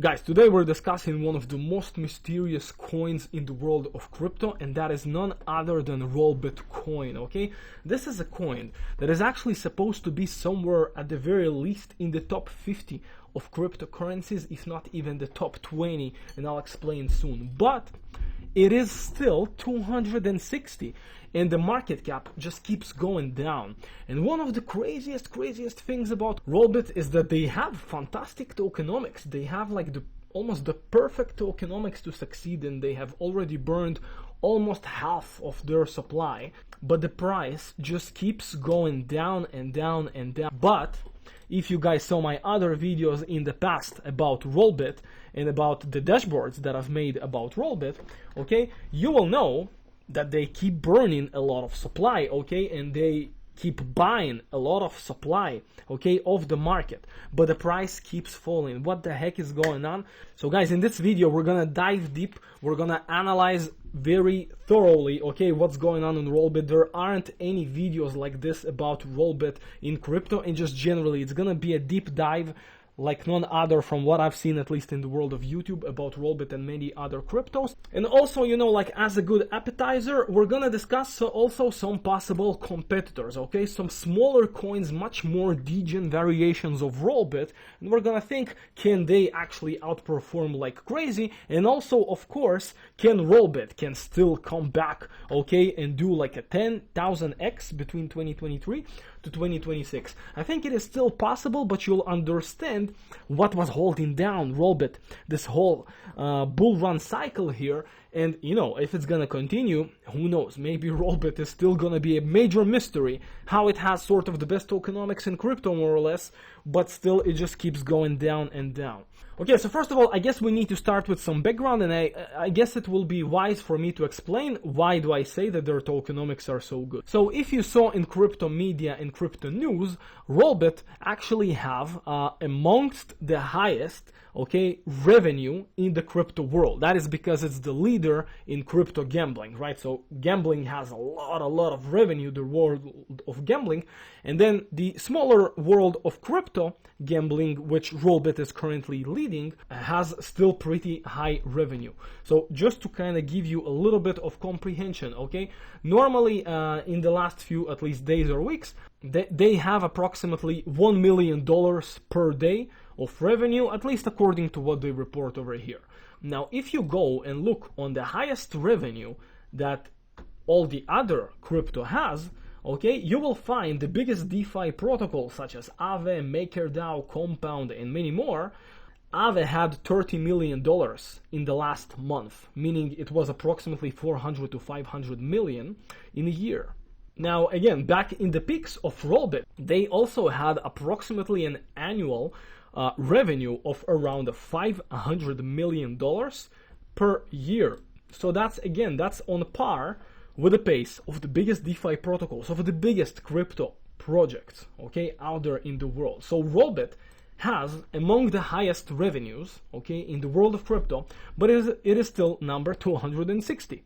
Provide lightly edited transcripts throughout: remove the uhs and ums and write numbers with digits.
Guys, today we're discussing one of the most mysterious coins in the world of crypto, and that is none other than Rollbit Coin, okay? This is a coin that is actually supposed to be somewhere at the very least in the top 50 of cryptocurrencies, if not even the top 20, and I'll explain soon. But it is still 260, and the market cap just keeps going down. And one of the craziest things about Rollbit is that they have fantastic tokenomics. They have like almost the perfect tokenomics to succeed, and they have already burned almost half of their supply, but the price just keeps going down and down and down. But if you guys saw my other videos in the past about Rollbit and about the dashboards that I've made about Rollbit, okay, you will know that they keep burning a lot of supply, okay, and they keep buying a lot of supply, okay, of the market, but the price keeps falling. What the heck is going on? So guys, in this video we're gonna dive deep, we're gonna analyze very thoroughly, okay, what's going on in Rollbit. There aren't any videos like this about Rollbit in crypto, and just generally it's gonna be a deep dive like none other from what I've seen, at least in the world of YouTube, about Rollbit and many other cryptos. And also, you know, like as a good appetizer, we're gonna discuss also some possible competitors, okay? Some smaller coins, much more degen variations of Rollbit, and we're gonna think, can they actually outperform like crazy? And also, of course, can Rollbit can still come back, okay, and do like a 10,000x between 2023 to 2026. I think it is still possible, but you'll understand what was holding down Rollbit this whole bull run cycle here. And you know, if it's gonna continue, who knows, maybe Rollbit is still gonna be a major mystery, how it has sort of the best tokenomics in crypto more or less, but still it just keeps going down and down. Okay, so first of all, I guess we need to start with some background, and I guess it will be wise for me to explain why do I say that their tokenomics are so good. So if you saw in crypto media and crypto news, Rollbit actually have amongst the highest, okay, revenue in the crypto world. That is because it's the leader in crypto gambling, right? So gambling has a lot of revenue, the world of gambling, and then the smaller world of crypto gambling, which Rollbit is currently leading, has still pretty high revenue. So just to kind of give you a little bit of comprehension, okay, normally in the last few at least days or weeks, they have approximately $1 million per day of revenue, at least according to what they report over here. Now, if you go and look on the highest revenue that all the other crypto has, okay, you will find the biggest DeFi protocols such as AVAX, MakerDAO, Compound, and many more. AVAX had $30 million in the last month, meaning it was approximately 400 to 500 million in a year. Now, again, back in the peaks of Rollbit, they also had approximately an annual revenue of around $500 million per year. So that's on par with the pace of the biggest DeFi protocols, of the biggest crypto projects, okay, out there in the world. So Rollbit has among the highest revenues, okay, in the world of crypto, but it is still number 260.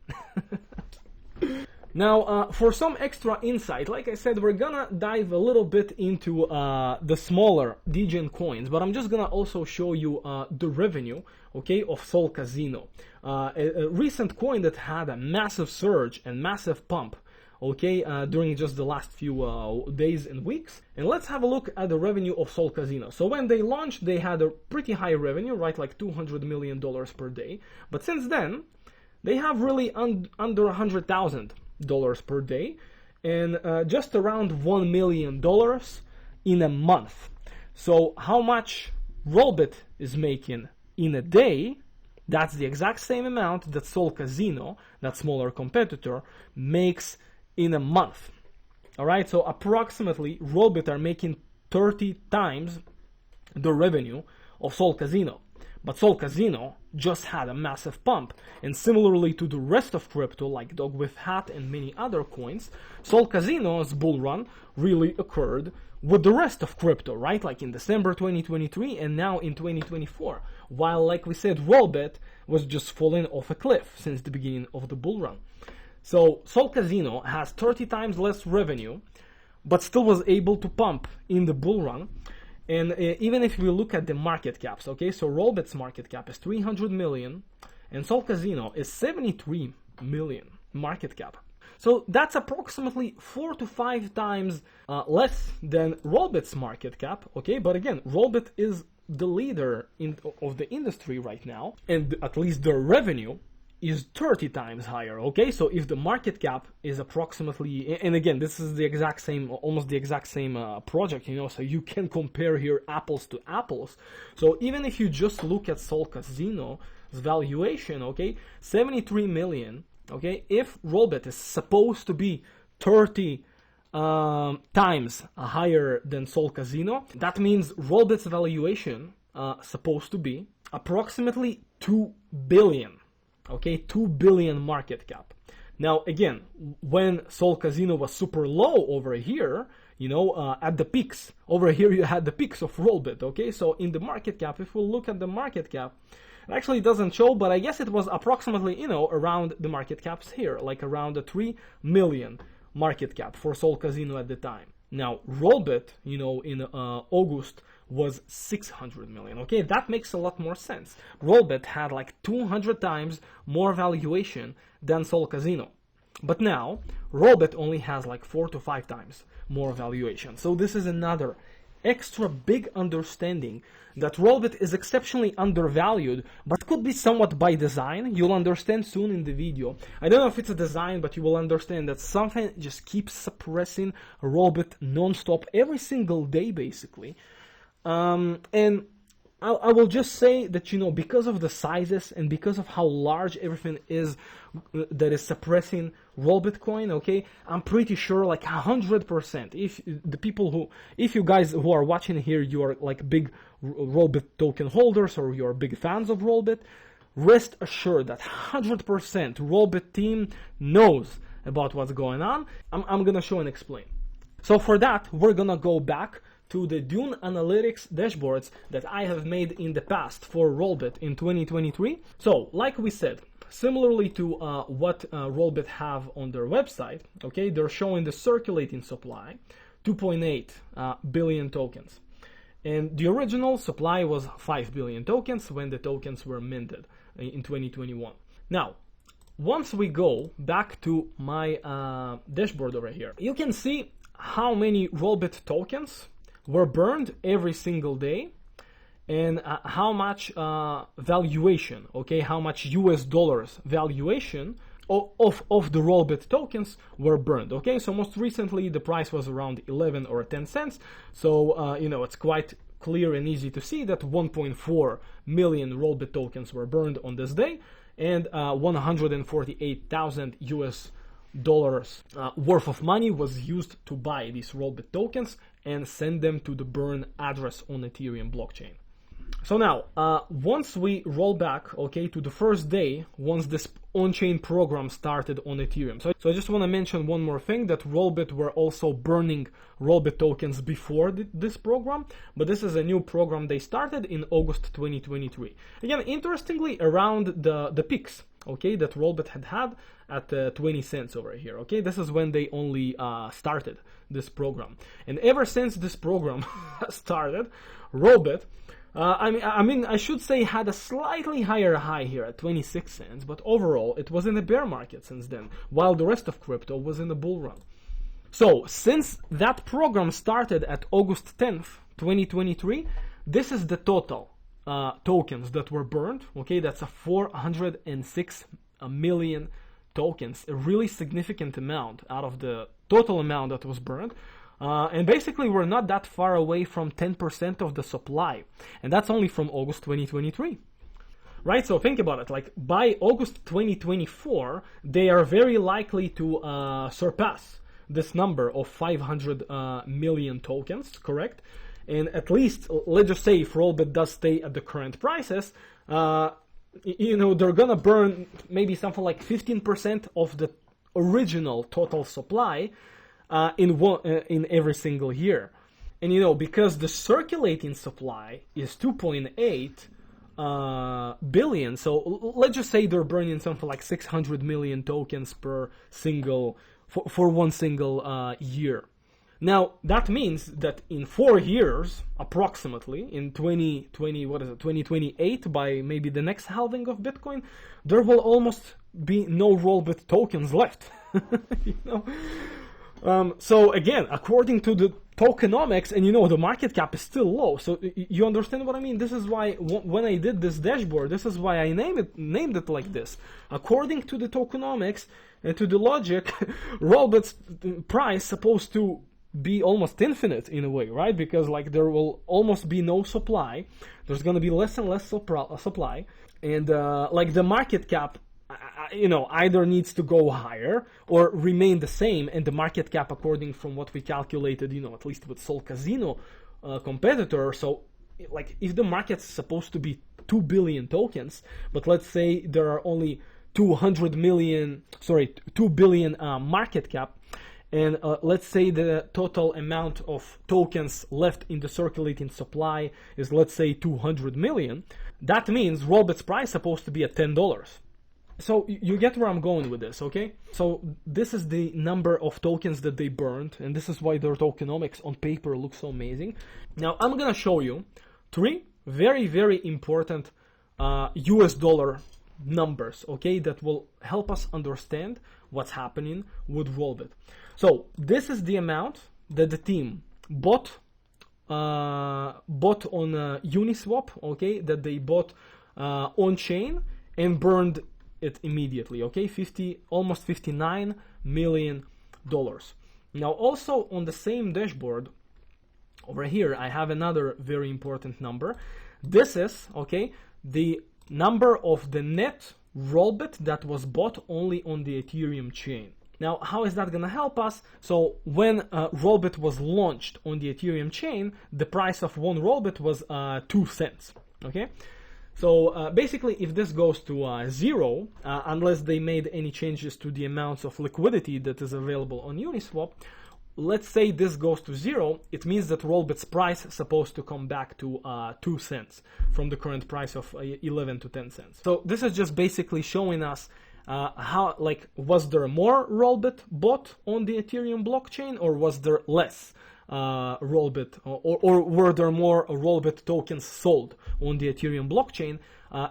Now, for some extra insight, like I said, we're gonna dive a little bit into the smaller degen coins, but I'm just gonna also show you the revenue, okay, of SolCasino, a recent coin that had a massive surge and massive pump, okay, during just the last few days and weeks. And let's have a look at the revenue of SolCasino. So when they launched, they had a pretty high revenue, right, like $200 million per day, but since then, they have really under $100,000 per day, and just around $1 million in a month. So how much Rollbit is making in a day, that's the exact same amount that SolCasino, that smaller competitor, makes in a month. Alright, so approximately Rollbit are making 30 times the revenue of SolCasino. But SolCasino just had a massive pump, and similarly to the rest of crypto like BONK WIF hat and many other coins, SolCasino's bull run really occurred with the rest of crypto, right? Like in December 2023 and now in 2024, while like we said, Rollbit was just falling off a cliff since the beginning of the bull run. So SolCasino has 30 times less revenue, but still was able to pump in the bull run. And even if we look at the market caps, okay, so Rollbit's market cap is 300 million and SolCasino is 73 million market cap. So that's approximately 4 to 5 times less than Rollbit's market cap, okay? But again, Rollbit is the leader of the industry right now, and at least their revenue is 30 times higher, okay? So if the market cap is approximately, and again, this is the exact same, almost the exact same project, you know, so you can compare here apples to apples. So even if you just look at SolCasino's valuation, okay, 73 million, okay, if Rollbit is supposed to be 30 times higher than SolCasino, that means Rollbit's valuation supposed to be approximately 2 billion. Okay, 2 billion market cap. Now, again, when SolCasino was super low over here, you know, at the peaks, over here you had the peaks of Rollbit, okay? So in the market cap, if we look at the market cap, it actually doesn't show, but I guess it was approximately, you know, around the market caps here, like around the 3 million market cap for SolCasino at the time. Now, Rollbit, you know, in August was 600 million, okay? That makes a lot more sense. Rollbit had like 200 times more valuation than SolCasino. But now, Rollbit only has like 4 to 5 times more valuation. So this is another extra big understanding that Rollbit is exceptionally undervalued, but could be somewhat by design. You'll understand soon in the video. I don't know if it's a design, but you will understand that something just keeps suppressing Rollbit non-stop every single day, basically. And I will just say that, you know, because of the sizes and because of how large everything is that is suppressing Rollbit Coin, okay, I'm pretty sure like 100%, if the people who, if you guys who are watching here, you are like big Rollbit token holders or you're big fans of Rollbit, rest assured that 100% Rollbit team knows about what's going on. I'm gonna show and explain. So for that, we're gonna go back to the Dune Analytics dashboards that I have made in the past for Rollbit in 2023. So, like we said, similarly to what Rollbit have on their website, okay, they're showing the circulating supply, 2.8 billion tokens. And the original supply was 5 billion tokens when the tokens were minted in 2021. Now, once we go back to my dashboard over here, you can see how many Rollbit tokens were burned every single day and how much valuation, okay, how much US dollars valuation of the Rollbit tokens were burned, okay? So most recently the price was around 11 or 10 cents, so you know, it's quite clear and easy to see that 1.4 million Rollbit tokens were burned on this day, and 148,000 US dollars worth of money was used to buy these Rollbit tokens and send them to the burn address on Ethereum blockchain. So now, once we roll back, okay, to the first day, once this on-chain program started on Ethereum. So I just want to mention one more thing, that Rollbit were also burning Rollbit tokens before this program, but this is a new program they started in August 2023. Again, interestingly, around the peaks, okay, that Rollbit had at 20 cents over here, okay? This is when they only started this program. And ever since this program started, Rollbit, I should say had a slightly higher high here at 26 cents, but overall it was in a bear market since then, while the rest of crypto was in a bull run. So, since that program started at August 10th, 2023, this is the total tokens that were burned, okay? That's a 406 million tokens, a really significant amount out of the total amount that was burned. And basically, we're not that far away from 10% of the supply. And that's only from August 2023. Right? So think about it. Like, by August 2024, they are very likely to surpass this number of 500 million tokens, correct? And at least, let's just say, if Rollbit does stay at the current prices, you know, they're gonna burn maybe something like 15% of the original total supply in every single year. And you know, because the circulating supply is 2.8 billion, so let's just say they're burning something like 600 million tokens per single for one single year. Now, that means that in 4 years, approximately, in 2028, by maybe the next halving of Bitcoin, there will almost be no Rollbit tokens left. You know? So again, according to the tokenomics, and the market cap is still low, so you understand what I mean. This is why when I did this dashboard, this is why I named it like this. According to the tokenomics and to the logic, Rollbit's price supposed to be almost infinite in a way, right? Because like there will almost be no supply, there's going to be less and less supply, and like the market cap either needs to go higher or remain the same, and the market cap, according from what we calculated, at least with SolCasino competitor, so like if the market's supposed to be 2 billion tokens, but let's say there are only 2 billion market cap, and let's say the total amount of tokens left in the circulating supply is, let's say, 200 million, that means Rollbit's price is supposed to be at $10. So you get where I'm going with this, okay? So this is the number of tokens that they burned, and this is why their tokenomics on paper looks so amazing. Now I'm gonna show you 3 very, very important US dollar numbers, okay, that will help us understand what's happening with Rollbit. So this is the amount that the team bought on Uniswap, okay, that they bought on chain and burned it immediately, okay, almost $59 million. Now also on the same dashboard over here, I have another very important number. This is, okay, the number of the net Rollbit that was bought only on the Ethereum chain. Now, how is that going to help us? So when Rollbit was launched on the Ethereum chain, the price of one Rollbit was 2 cents, okay? So basically, if this goes to 0, unless they made any changes to the amounts of liquidity that is available on Uniswap, let's say this goes to 0, it means that Rollbit's price is supposed to come back to 2 cents from the current price of 11 to 10 cents. So this is just basically showing us how, like, was there more Rollbit bought on the Ethereum blockchain, or was there less Rollbit, or were there more Rollbit tokens sold on the Ethereum blockchain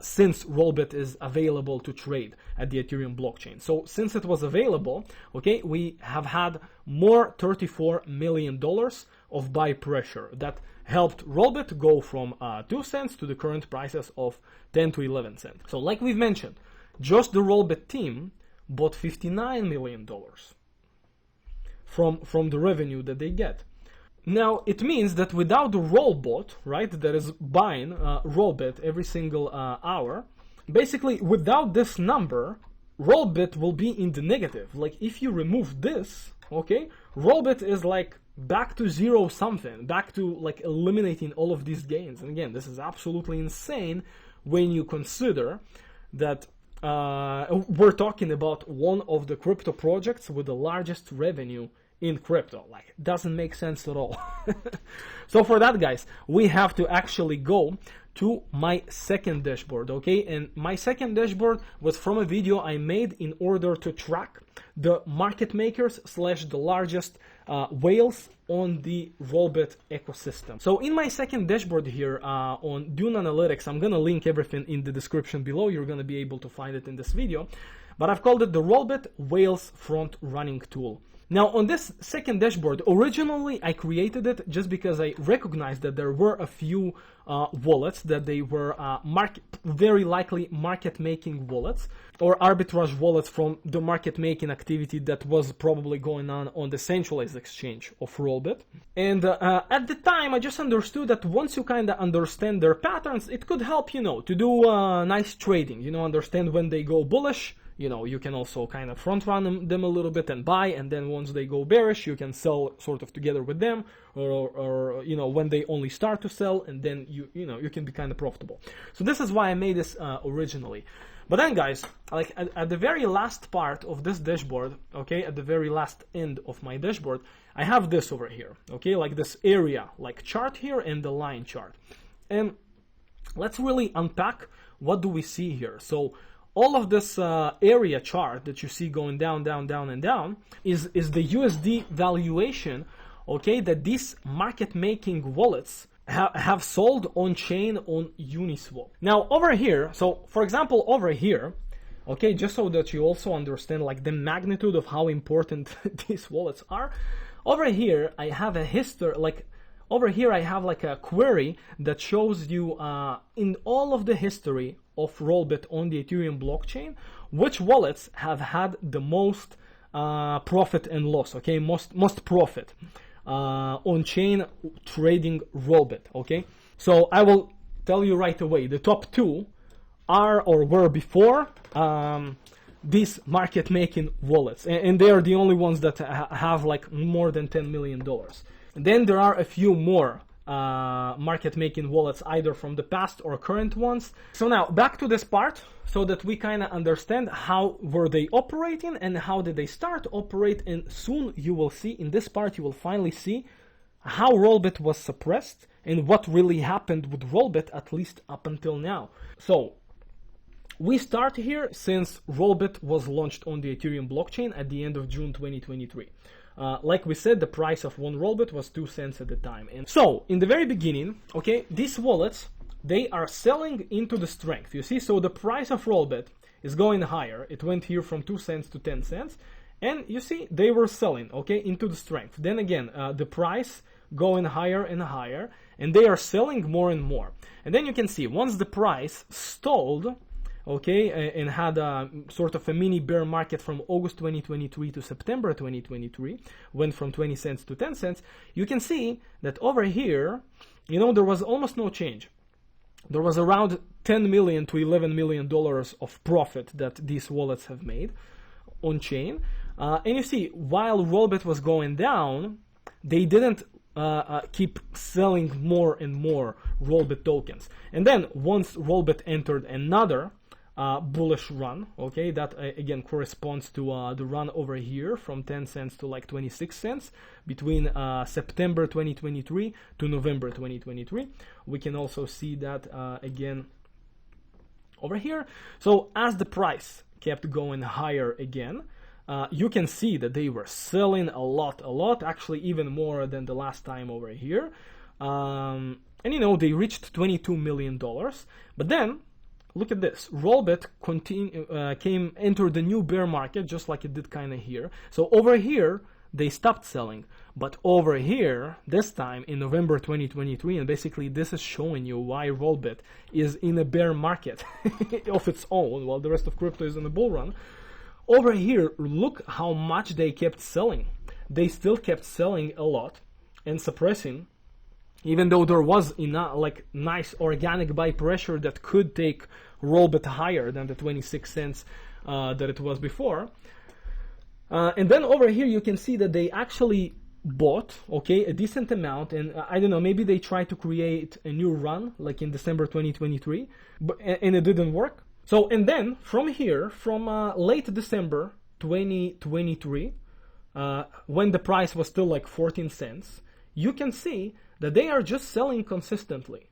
since Rollbit is available to trade at the Ethereum blockchain? So since it was available, okay, we have had more $34 million of buy pressure that helped Rollbit go from 2 cents to the current prices of 10 to 11 cents. So like we've mentioned, just the Rollbit team bought $59 million from the revenue that they get. Now, it means that without the Rollbot, right, that is buying Rollbit every single hour, basically without this number, Rollbit will be in the negative. Like, if you remove this, okay, Rollbit is like back to 0 something, back to like eliminating all of these gains. And again, this is absolutely insane when you consider that we're talking about one of the crypto projects with the largest revenue in crypto. Like, it doesn't make sense at all. So for that, guys, we have to actually go to my second dashboard, okay? And my second dashboard was from a video I made in order to track the market makers / the largest whales on the Rollbit ecosystem. So in my second dashboard here on Dune Analytics, I'm gonna link everything in the description below. You're gonna be able to find it in this video, but I've called it the Rollbit Whales Front Running Tool. Now, on this second dashboard, originally I created it just because I recognized that there were a few wallets that they were very likely market-making wallets or arbitrage wallets from the market-making activity that was probably going on the centralized exchange of Rollbit. And at the time, I just understood that once you kind of understand their patterns, it could help, to do nice trading, understand when they go bullish. You can also kind of front run them a little bit and buy, and then once they go bearish, you can sell sort of together with them, or when they only start to sell, and then you can be kind of profitable. So this is why I made this originally. But then, guys, like at the very last part of this dashboard, okay, at the very last end of my dashboard, I have this over here, okay, like this area, like chart here and the line chart. And let's really unpack what do we see here. So all of this area chart that you see going down, down, down, and down is the USD valuation okay, that these market-making wallets have sold on chain on Uniswap. Now over here, so for example over here, okay, just so that you also understand like the magnitude of how important these wallets are, over here I have a history, like over here I have like a query that shows you in all of the history of Rollbit on the Ethereum blockchain, which wallets have had the most profit and loss, okay, most profit on chain trading Rollbit, okay. So I will tell you right away, the top two are or were before these market making wallets, and they are the only ones that have like more than $10 million. Then there are a few more market making wallets, either from the past or current ones. So now back to this part, so that we kind of understand how were they operating and how did they start to operate. And soon you will see in this part, you will finally see how Rollbit was suppressed and what really happened with Rollbit, at least up until now. So we start here since Rollbit was launched on the Ethereum blockchain at the end of June 2023. Like we said, the price of one Rollbit was 2 cents at the time. And so in the very beginning, okay, these wallets, they are selling into the strength. You see, so the price of Rollbit is going higher. It went here from 2 cents to 10 cents. And you see, they were selling, okay, into the strength. Then again, the price going higher and higher, and they are selling more and more. And then you can see, once the price stalled, okay, and had a sort of a mini bear market from August 2023 to September 2023, went from 20 cents to 10 cents, you can see that over here, you know, there was almost no change. There was around $10 million to $11 million of profit that these wallets have made on chain. And you see, while Rollbit was going down, they didn't keep selling more and more Rollbit tokens. And then once Rollbit entered another bullish run, okay, that again corresponds to the run over here from 10 cents to like 26 cents between September 2023 to November 2023. We can also see that again over here. So as the price kept going higher again, you can see that they were selling a lot, actually even more than the last time over here. And you know, they reached $22 million. But then look at this, Rollbit entered the new bear market just like it did kind of here. So over here they stopped selling, but over here this time in November 2023, and basically this is showing you why Rollbit is in a bear market of its own while the rest of crypto is in a bull run. Over here, look how much they kept selling. They still kept selling a lot and suppressing, even though there was enough, like nice organic buy pressure that could take Rollbit higher than the 26 cents that it was before. And then over here you can see that they actually bought, okay, a decent amount, and I don't know, maybe they tried to create a new run like in December 2023, and it didn't work. So, and then from here, from late December 2023, when the price was still like 14 cents, you can see that they are just selling consistently.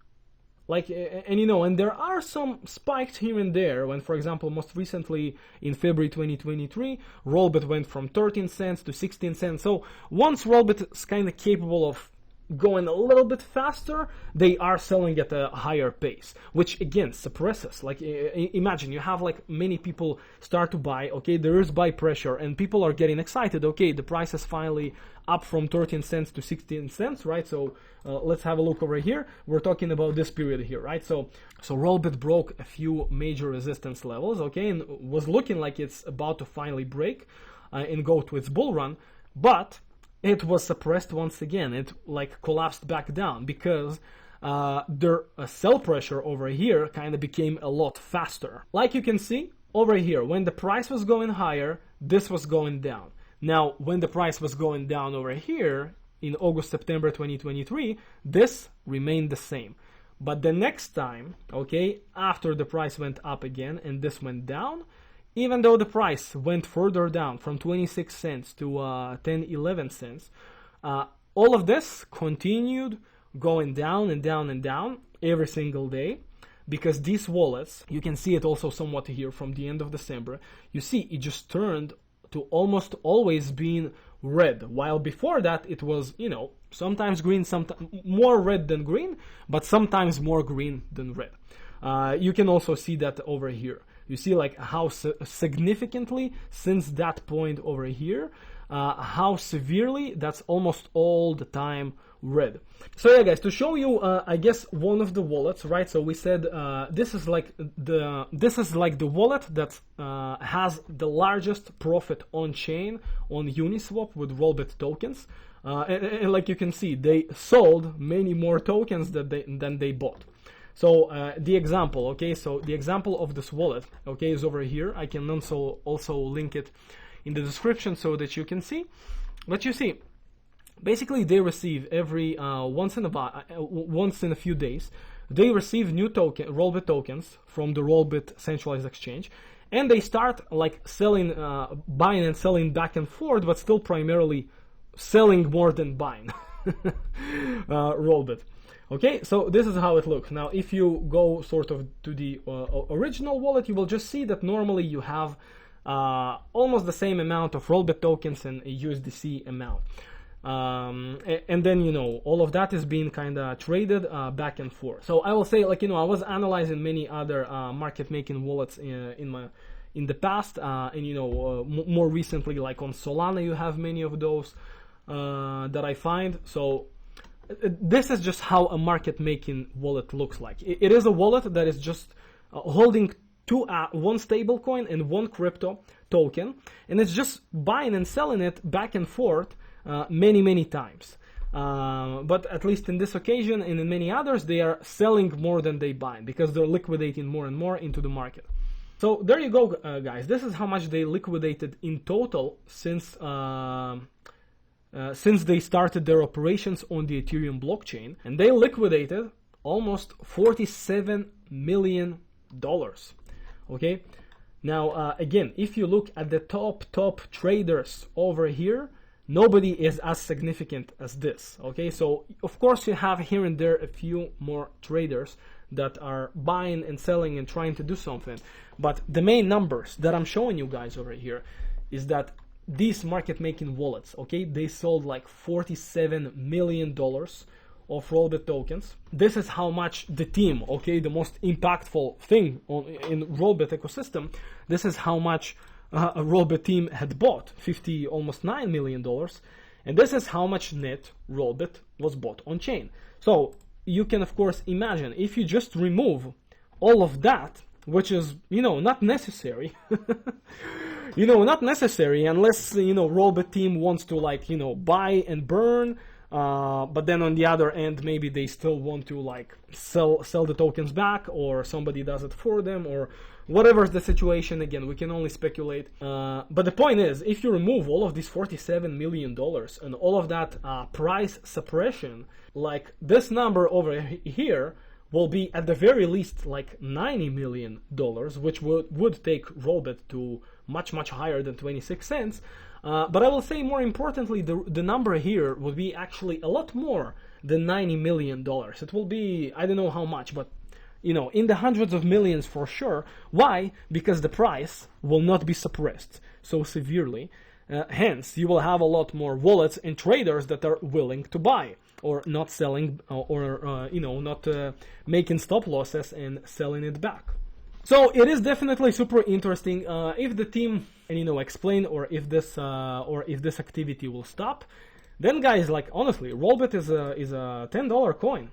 Like, and you know, and there are some spikes here and there when, for example, most recently in February 2023, Rollbit went from 13 cents to 16 cents. So once Rollbit is kind of capable of going a little bit faster, they are selling at a higher pace, which again suppresses. Like, imagine you have like many people start to buy, okay, there is buy pressure and people are getting excited, okay, the price is finally up from 13 cents to 16 cents, right? So let's have a look over here. We're talking about this period here, right? So Rollbit broke a few major resistance levels, okay, and was looking like it's about to finally break and go to its bull run, but it was suppressed once again. It like collapsed back down because their sell pressure over here kind of became a lot faster. Like you can see over here, when the price was going higher, this was going down. Now, when the price was going down over here in August, September 2023, this remained the same. But the next time, okay, after the price went up again and this went down, even though the price went further down from 26 cents to 10, 11 cents, all of this continued going down and down and down every single day, because these wallets, you can see it also somewhat here from the end of December, you see it just turned to almost always being red, while before that it was, you know, sometimes green, sometimes more red than green, but sometimes more green than red. You can also see that over here. You see like how significantly since that point over here, how severely that's almost all the time red. So yeah, guys, to show you, I guess one of the wallets, right? So we said this is like the wallet that has the largest profit on chain on Uniswap with Rollbit tokens, and like you can see, they sold many more tokens than they bought. So the example, okay, so the example of this wallet, okay, is over here. I can also link it in the description so that you can see. But you see, basically they receive every once in a few days, they receive new Rollbit tokens from the Rollbit centralized exchange, and they start like selling, buying and selling back and forth, but still primarily selling more than buying Rollbit. Okay, so this is how it looks. Now, if you go sort of to the original wallet, you will just see that normally you have almost the same amount of Rollbit tokens and a USDC amount. And then, you know, all of that is being kind of traded back and forth. So I will say, like, you know, I was analyzing many other market making wallets in the past, and, you know, more recently, like on Solana, you have many of those that I find. So this is just how a market making wallet looks like. It is a wallet that is just holding one stable coin and one crypto token, and it's just buying and selling it back and forth many times. But at least in this occasion and in many others, they are selling more than they buy because they're liquidating more and more into the market. So there you go, guys. This is how much they liquidated in total since they started their operations on the Ethereum blockchain, and they liquidated almost $47 million. Okay, now again, if you look at the top traders over here, nobody is as significant as this. Okay, so of course you have here and there a few more traders that are buying and selling and trying to do something, but the main numbers that I'm showing you guys over here is that these market making wallets, okay, they sold like $47 million of Rollbit tokens. This is how much the team, okay, the most impactful thing in Rollbit ecosystem, this is how much a Rollbit team had bought, almost $9 million, and this is how much net Rollbit was bought on chain. So you can of course imagine if you just remove all of that, which is, you know, not necessary. You know, not necessary unless, you know, Rollbit team wants to, like, you know, buy and burn, but then on the other end, maybe they still want to, like, sell the tokens back, or somebody does it for them, or whatever's the situation. Again, we can only speculate. But the point is, if you remove all of these $47 million and all of that price suppression, like this number over here will be at the very least like $90 million, which would take Rollbit to much higher than 26 cents. But I will say more importantly, the number here will be actually a lot more than $90 million. It will be, I don't know how much, but, you know, in the hundreds of millions for sure. Why? Because the price will not be suppressed so severely. Hence, you will have a lot more wallets and traders that are willing to buy, or not selling, or you know, not making stop losses and selling it back. So it is definitely super interesting. If the team can, you know, explain, or if this activity will stop, then guys, like, honestly, Rollbit is a $10 coin.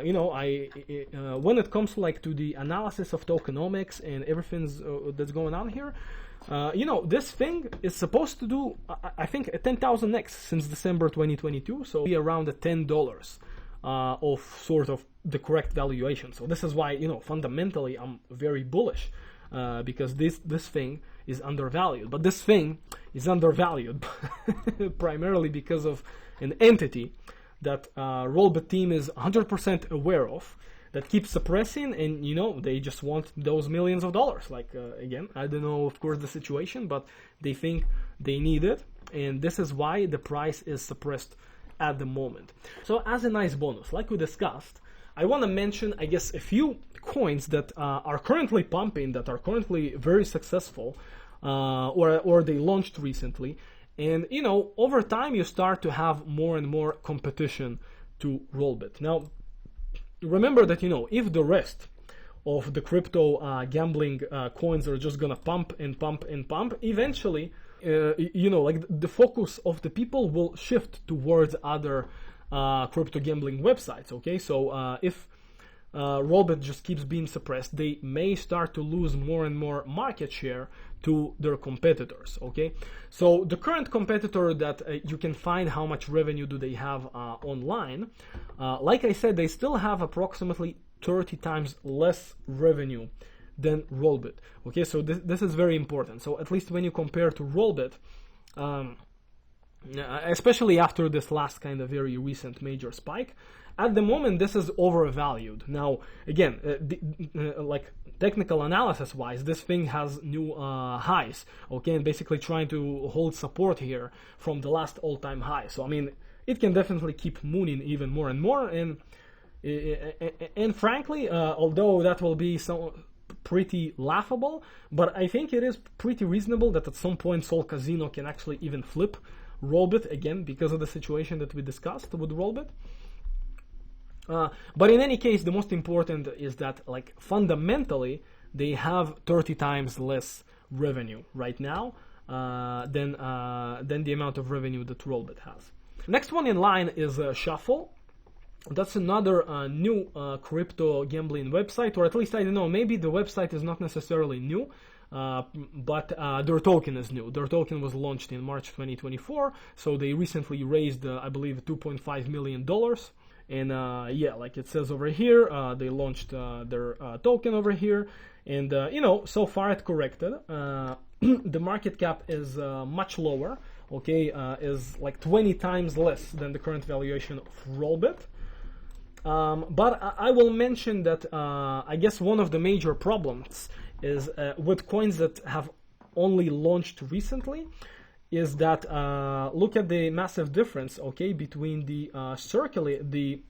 You know, when it comes like to the analysis of tokenomics and everything that's going on here, you know, this thing is supposed to do, I think, 10,000x since December 2022, so be around $10 of sort of the correct valuation. So this is why, you know, fundamentally I'm very bullish, because this thing is undervalued. But this thing is undervalued primarily because of an entity that Rollbit team is 100% aware of, that keeps suppressing, and, you know, they just want those millions of dollars. Like, again, I don't know, of course, the situation, but they think they need it, and this is why the price is suppressed at the moment. So as a nice bonus, like we discussed, I want to mention, I guess, a few coins that are currently pumping, that are currently very successful, or they launched recently, And over time you start to have more and more competition to Rollbit. Now remember that if the rest of the crypto gambling coins are just gonna pump and pump and pump, eventually like the focus of the people will shift towards other crypto gambling websites. Okay, so if Rollbit just keeps being suppressed, they may start to lose more and more market share to their competitors. Okay, so the current competitor that you can find how much revenue do they have online, like I said, they still have approximately 30 times less revenue than Rollbit. Okay, so this is very important. So at least when you compare to Rollbit, especially after this last kind of very recent major spike, at the moment this is overvalued. Now again, like technical analysis wise, this thing has new highs, okay, and basically trying to hold support here from the last all-time high. So I mean, it can definitely keep mooning even more and more, and frankly, although that will be pretty laughable, but I think it is pretty reasonable that at some point SolCasino can actually even flip Rollbit again, because of the situation that we discussed with Rollbit. But in any case, the most important is that, like, fundamentally they have 30 times less revenue right now than the amount of revenue that Rollbit has. Next one in line is Shuffle. That's another new crypto gambling website, or at least, I don't know, maybe the website is not necessarily new, but their token is new. Their token was launched in March 2024, so they recently raised, I believe, $2.5 million. And yeah, like it says over here, they launched their token over here, and so far it corrected. The market cap is much lower, okay, is like 20 times less than the current valuation of Rollbit. But I will mention that I guess one of the major problems is with coins that have only launched recently is that look at the massive difference, okay, between the circulating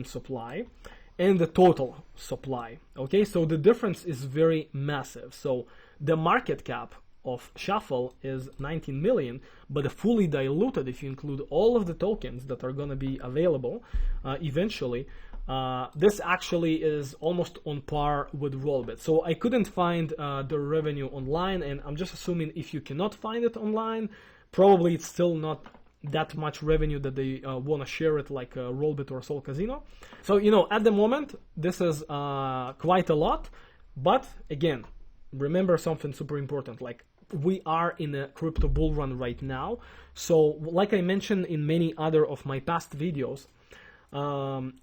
supply and the total supply. Okay, so the difference is very massive. So the market cap of Shuffle is 19 million, but the fully diluted, if you include all of the tokens that are going to be available eventually, this actually is almost on par with Rollbit. So I couldn't find the revenue online, and I'm just assuming if you cannot find it online, probably it's still not that much revenue that they want to share it like Rollbit or SolCasino. So at the moment this is quite a lot, but again, remember something super important, like we are in a crypto bull run right now. So like I mentioned in many other of my past videos,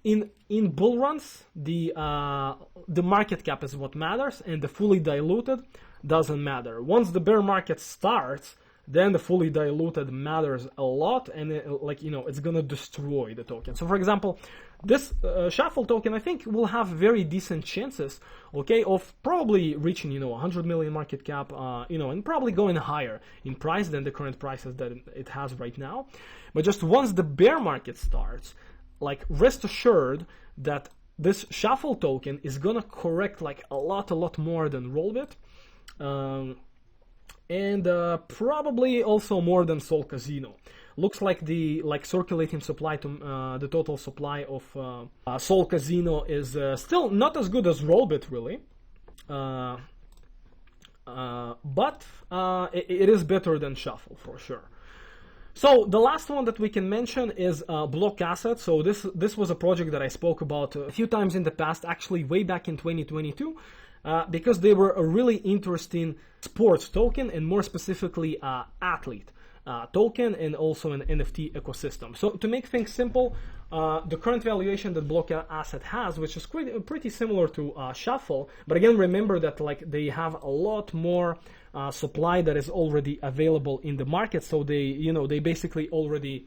in bull runs, the market cap is what matters, and the fully diluted doesn't matter. Once the bear market starts, then the fully diluted matters a lot, and it's gonna destroy the token. So for example, this Shuffle token, I think, will have very decent chances, okay, of probably reaching 100 million market cap, and probably going higher in price than the current prices that it has right now. But just once the bear market starts, like, rest assured that this Shuffle token is gonna correct like a lot more than Rollbit, and probably also more than SolCasino. Looks like the circulating supply to the total supply of SolCasino is still not as good as Rollbit, really, but it is better than Shuffle for sure. So the last one that we can mention is Blockasset. So this was a project that I spoke about a few times in the past, actually way back in 2022, because they were a really interesting sports token, and more specifically athlete token, and also an NFT ecosystem. So to make things simple, the current valuation that Blockasset has, which is pretty similar to Shuffle, but again, remember that like they have a lot more supply that is already available in the market. So they basically already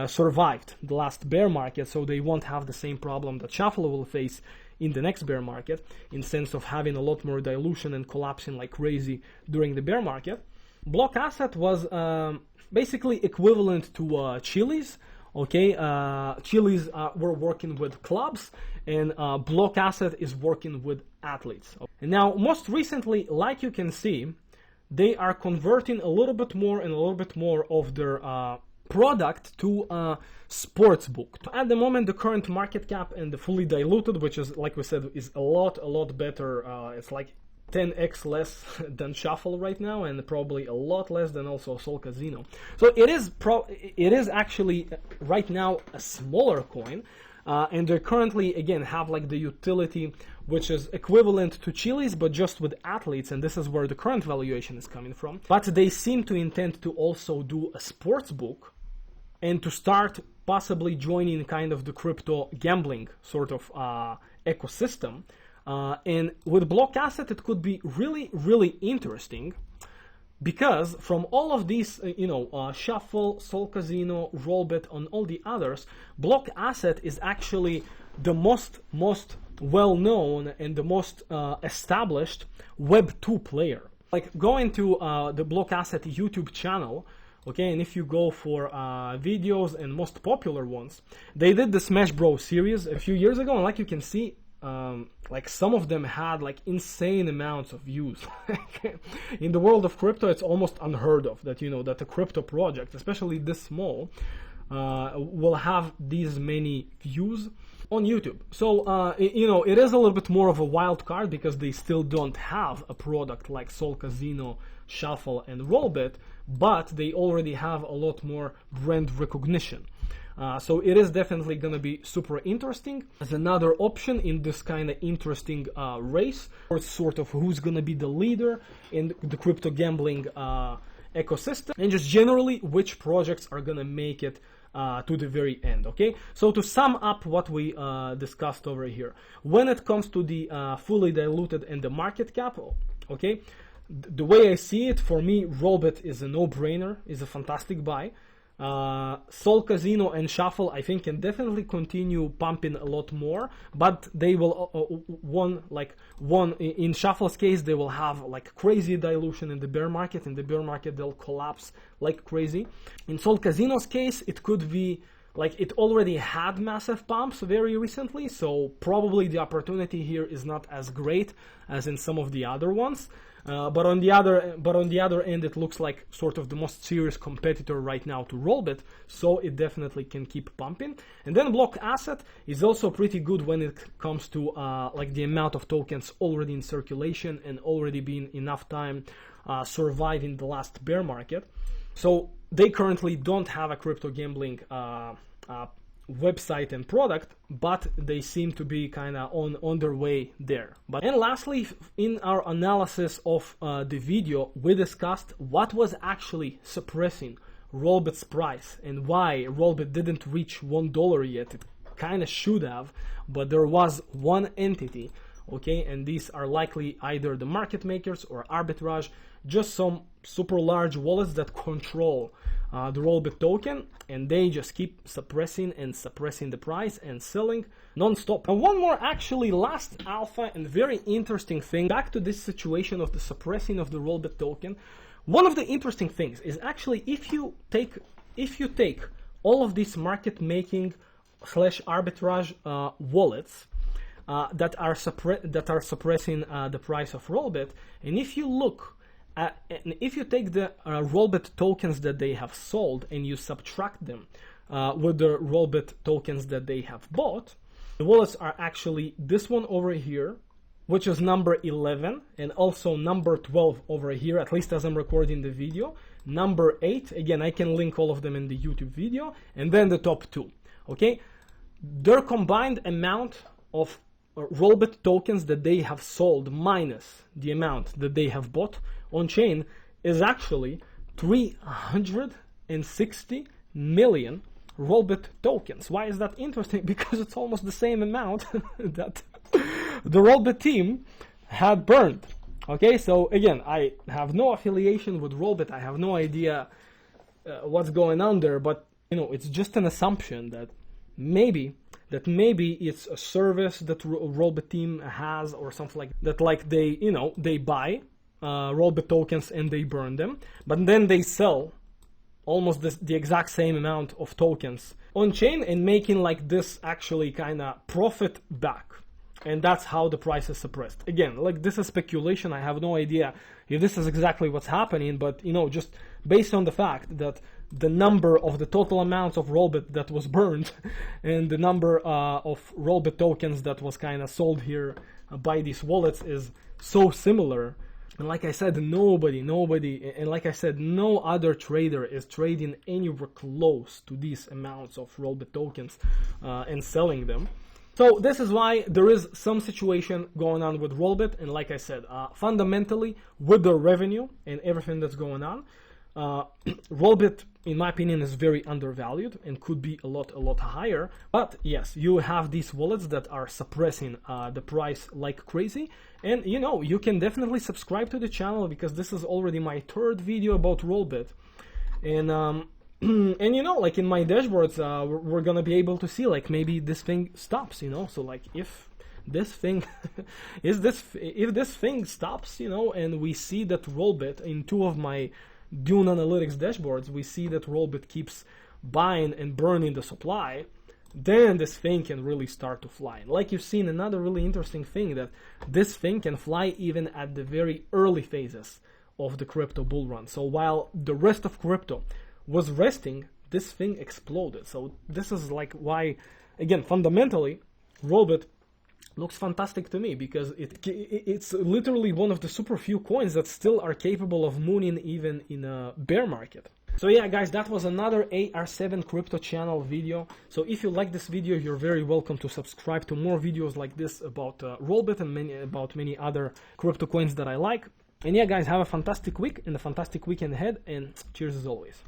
survived the last bear market, so they won't have the same problem that Shuffle will face in the next bear market, in sense of having a lot more dilution and collapsing like crazy during the bear market. Blockasset was basically equivalent to Chili's. Okay, Chili's were working with clubs, and Blockasset is working with athletes. And now, most recently, like you can see, they are converting a little bit more and a little bit more of their product to a sports book. At the moment, the current market cap and the fully diluted, which is, like we said, is a lot better. It's like 10x less than Shuffle right now, and probably a lot less than also SolCasino. So it is actually right now a smaller coin, and they currently again have like the utility which is equivalent to Chili's but just with athletes, and this is where the current valuation is coming from. But they seem to intend to also do a sports book and to start possibly joining kind of the crypto gambling sort of ecosystem. And with Blockasset, it could be really interesting, because from all of these, Shuffle, SolCasino, Rollbit, and all the others, Blockasset is actually the most well-known and the most established Web 2 player. Like, going to the Blockasset YouTube channel, okay, and if you go for videos and most popular ones, they did the Smash Bros series a few years ago, and like you can see, like some of them had like insane amounts of views. In the world of crypto, it's almost unheard of that that a crypto project, especially this small, will have these many views on YouTube. So it is a little bit more of a wild card because they still don't have a product like SolCasino, Shuffle, and Rollbit, but they already have a lot more brand recognition. So it is definitely going to be super interesting as another option in this kind of interesting race, or sort of who's going to be the leader in the crypto gambling ecosystem, and just generally which projects are going to make it to the very end. Okay, so to sum up what we discussed over here, when it comes to the fully diluted and the market cap, okay, the way I see it, for me, Rollbit is a no-brainer, is a fantastic buy. SolCasino and Shuffle, I think, can definitely continue pumping a lot more, but they will in Shuffle's case, they will have like crazy dilution in the bear market. In the bear market, they'll collapse like crazy. In SolCasino's case, it could be like it already had massive pumps very recently, so probably the opportunity here is not as great as in some of the other ones. But on the other end, it looks like sort of the most serious competitor right now to Rollbit, so it definitely can keep pumping. And then Blockasset is also pretty good when it comes to like the amount of tokens already in circulation and already been enough time surviving the last bear market. So they currently don't have a crypto gambling website and product, but they seem to be kind of on their way there. And lastly, in our analysis of the video, we discussed what was actually suppressing Rollbit's price and why Rollbit didn't reach $1 yet. It kind of should have, but there was one entity, okay, and these are likely either the market makers or arbitrage, just some super large wallets that control the Rollbit token, and they just keep suppressing the price and selling non-stop. And one more actually last alpha and very interesting thing, back to this situation of the suppressing of the Rollbit token. One of the interesting things is actually if you take all of these market making / arbitrage wallets that are suppressing the price of Rollbit, and if you look and if you take the Rollbit tokens that they have sold and you subtract them with the Rollbit tokens that they have bought, the wallets are actually this one over here, which is number 11, and also number 12 over here, at least as I'm recording the video, number 8, again I can link all of them in the YouTube video, and then the top 2, okay? Their combined amount of Rollbit tokens that they have sold minus the amount that they have bought on chain is actually 360 million Rollbit tokens. Why is that interesting? Because it's almost the same amount that the Rollbit team had burned. Okay, so again, I have no affiliation with Rollbit. I have no idea what's going on there, but it's just an assumption that maybe it's a service that Rollbit team has or something like that. Like they buy Rollbit tokens and they burn them, but then they sell almost the exact same amount of tokens on chain and making like this actually kind of profit back. and that's how the price is suppressed. Again, like, this is speculation. I have no idea if this is exactly what's happening, but you know, just based on the fact that the number of the total amounts of Rollbit that was burned and the number of Rollbit tokens that was kind of sold here by these wallets is so similar. And like I said, nobody, and like I said, no other trader is trading anywhere close to these amounts of Rollbit tokens and selling them. So this is why there is some situation going on with Rollbit, and like I said, fundamentally, with the revenue and everything that's going on, Rollbit, in my opinion, is very undervalued and could be a lot higher. But yes, you have these wallets that are suppressing the price like crazy. And you know, you can definitely subscribe to the channel, because this is already my third video about Rollbit. And and you know, like, in my dashboards, we're gonna be able to see, like, maybe this thing stops, you know. So like, if this thing if this thing stops, you know, and we see that Rollbit, in two of my Dune Analytics dashboards, we see that Rollbit keeps buying and burning the supply, then this thing can really start to fly. And like you've seen, another really interesting thing, that this thing can fly even at the very early phases of the crypto bull run. So while the rest of crypto was resting, this thing exploded. So this is like why, again, fundamentally, Rollbit looks fantastic to me, because it's literally one of the super few coins that still are capable of mooning even in a bear market. So yeah, guys, that was another AR7 crypto channel video. So if you like this video, you're very welcome to subscribe to more videos like this about Rollbit and about many other crypto coins that I like. And yeah, guys, have a fantastic week and a fantastic weekend ahead, and cheers as always.